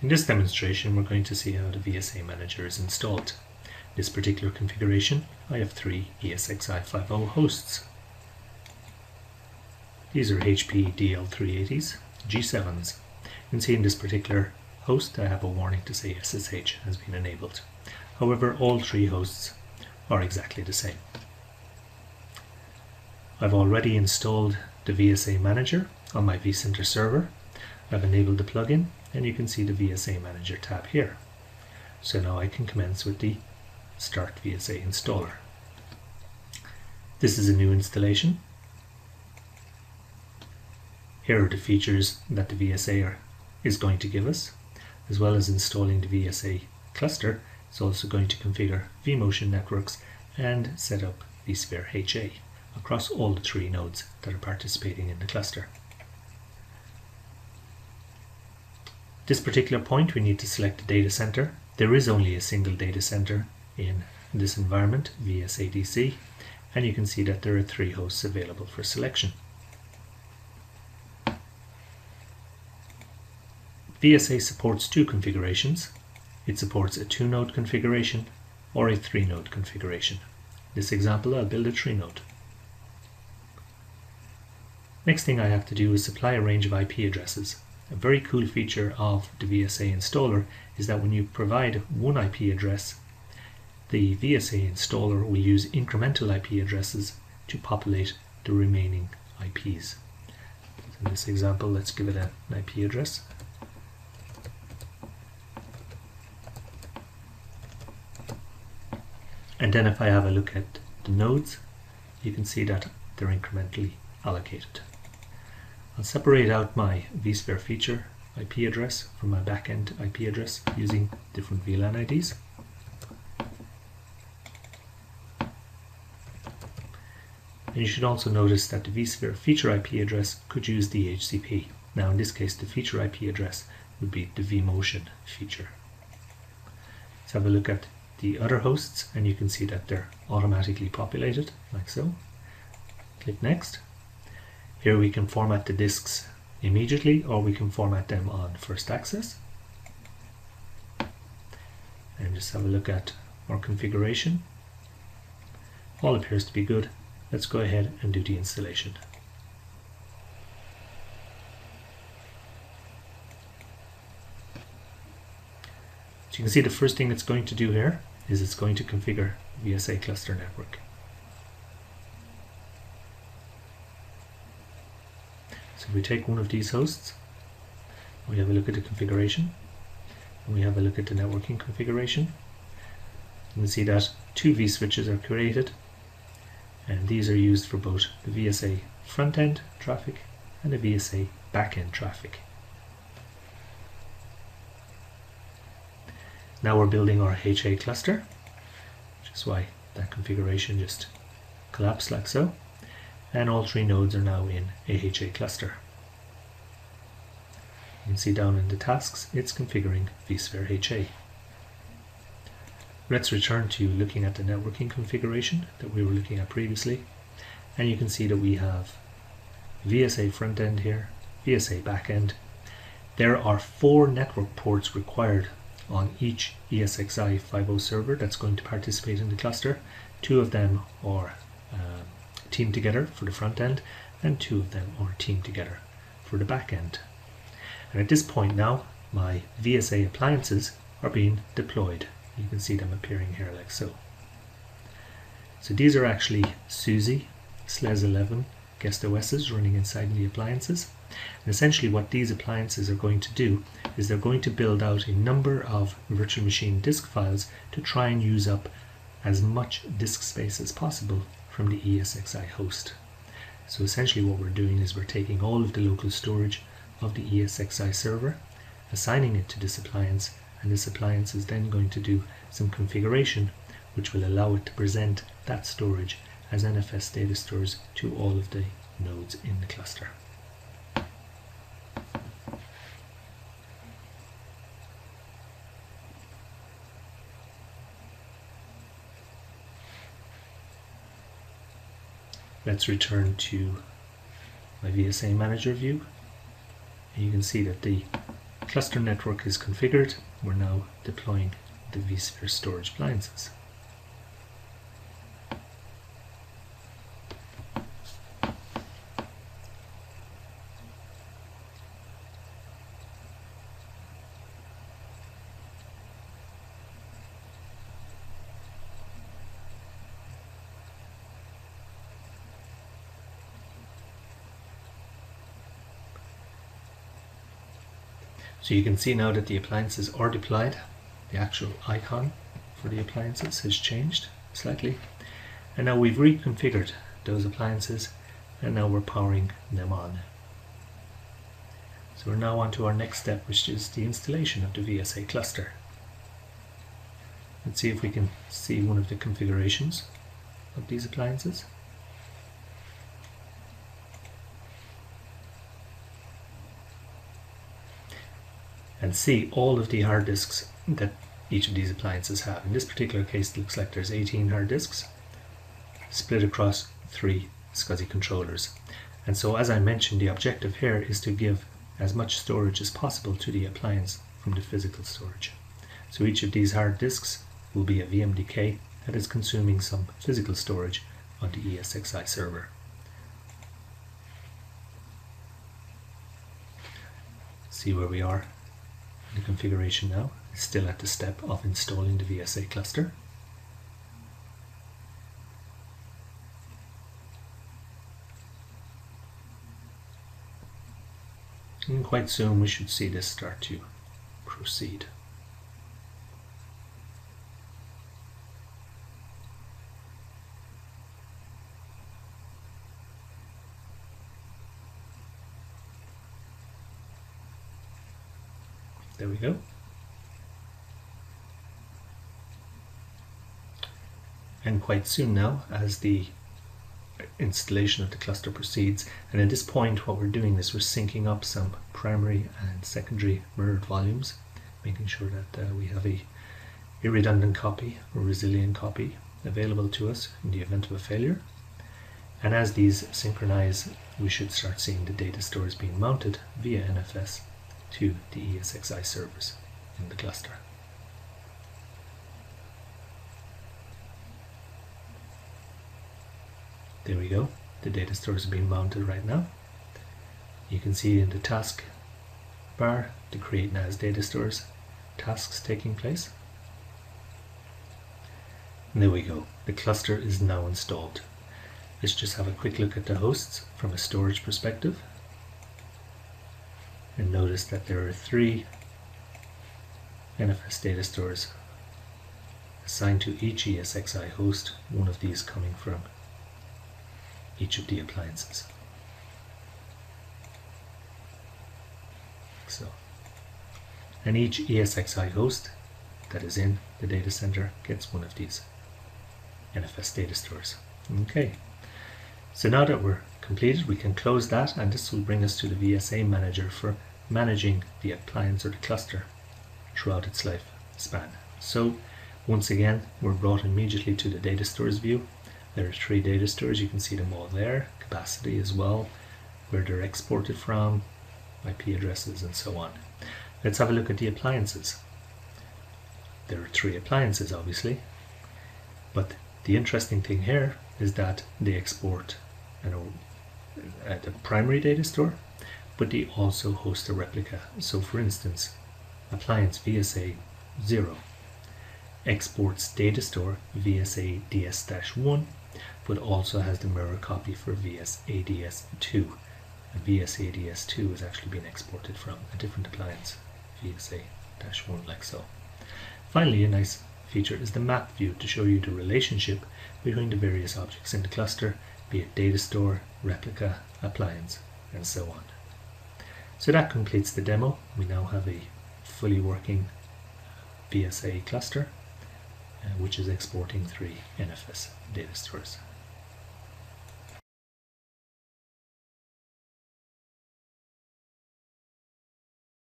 In this demonstration, we're going to see how the VSA manager is installed. In this particular configuration, I have 3 ESXi 5.0 hosts. These are HP DL380s, G7s. You can see in this particular host I have a warning to say SSH has been enabled. However, all 3 hosts are exactly the same. I've already installed the VSA manager on my vCenter server. I've enabled the plugin and you can see the VSA manager tab here. So now I can commence with the Start VSA installer. This is a new installation. Here are the features that the VSA is going to give us. As well as installing the VSA cluster, it's also going to configure vMotion networks and set up vSphere HA across all the 3 nodes that are participating in the cluster. At this particular point we need to select the data center. There is only a single data center in this environment, VSA DC, and you can see that there are 3 hosts available for selection. VSA supports 2 configurations. It supports a 2-node configuration or a 3-node configuration. In this example, I'll build a 3-node. Next thing I have to do is supply a range of IP addresses. A very cool feature of the VSA installer is that when you provide one IP address, the VSA installer will use incremental IP addresses to populate the remaining IPs. In this example, let's give it an IP address. And then if I have a look at the nodes, you can see that they're incrementally allocated. I'll separate out my vSphere feature IP address from my backend IP address using different VLAN IDs. And you should also notice that the vSphere feature IP address could use DHCP. Now in this case the feature IP address would be the vMotion feature. Let's have a look at the other hosts and you can see that they're automatically populated like so. Click next. Here we can format the disks immediately or we can format them on first access. And just have a look at our configuration. All appears to be good. Let's go ahead and do the installation. So you can see the first thing it's going to do here is it's going to configure VSA cluster network. So if we take one of these hosts, we have a look at the configuration, and we have a look at the networking configuration, you can see that 2 vSwitches are created, and these are used for both the VSA front-end traffic and the VSA back-end traffic. Now we're building our HA cluster, which is why that configuration just collapsed like so. And all 3 nodes are now in a HA cluster. You can see down in the tasks, it's configuring vSphere HA. Let's return to looking at the networking configuration that we were looking at previously. And you can see that we have VSA front end here, VSA back end. There are 4 network ports required on each ESXi 5.0 server that's going to participate in the cluster. 2 of them are teamed together for the front end and 2 of them are teamed together for the back end. And at this point now my VSA appliances are being deployed. You can see them appearing here like so. So these are actually SUSE SLES 11 guest OSs running inside the appliances. And essentially what these appliances are going to do is they're going to build out a number of virtual machine disk files to try and use up as much disk space as possible from the ESXi host. So essentially what we're doing is we're taking all of the local storage of the ESXi server, assigning it to this appliance, and this appliance is then going to do some configuration which will allow it to present that storage as NFS data stores to all of the nodes in the cluster. Let's return to my VSA manager view. And you can see that the cluster network is configured, we're now deploying the vSphere storage appliances. So you can see now that the appliances are deployed. The actual icon for the appliances has changed slightly. And now we've reconfigured those appliances and now we're powering them on. So we're now on to our next step, which is the installation of the VSA cluster. Let's see if we can see one of the configurations of these appliances. And see all of the hard disks that each of these appliances have. In this particular case, it looks like there's 18 hard disks split across 3 SCSI controllers. And so, as I mentioned, the objective here is to give as much storage as possible to the appliance from the physical storage. So each of these hard disks will be a VMDK that is consuming some physical storage on the ESXi server. See where we are. The configuration now is still at the step of installing the VSA cluster. And quite soon we should see this start to proceed. There we go. And quite soon now, as the installation of the cluster proceeds, and at this point what we're doing is we're syncing up some primary and secondary mirrored volumes, making sure that we have a redundant copy or resilient copy available to us in the event of a failure. And as these synchronize, we should start seeing the data stores being mounted via NFS to the ESXi servers in the cluster. There we go. The data stores are being mounted right now. You can see in the task bar the create NAS data stores tasks taking place. And there we go. The cluster is now installed. Let's just have a quick look at the hosts from a storage perspective. And notice that there are 3 NFS data stores assigned to each ESXi host, one of these coming from each of the appliances. So, and each ESXi host that is in the data center gets one of these NFS data stores. Okay, so now that we're completed, we can close that, and this will bring us to the VSA manager for managing the appliance or the cluster throughout its lifespan. So once again, we're brought immediately to the data stores view. There are 3 data stores, you can see them all there, capacity as well, where they're exported from, IP addresses and so on. Let's have a look at the appliances. There are 3 appliances obviously, but the interesting thing here is that they export at the primary data store, but they also host a replica. So for instance, appliance VSA 0 exports data store VSA DS-1, but also has the mirror copy for VSA DS-2. And VSA DS-2 is actually being exported from a different appliance, VSA-1, like so. Finally, a nice feature is the map view to show you the relationship between the various objects in the cluster, be it data store, replica, appliance, and so on. So that completes the demo. We now have a fully working VSA cluster, which is exporting 3 NFS data stores.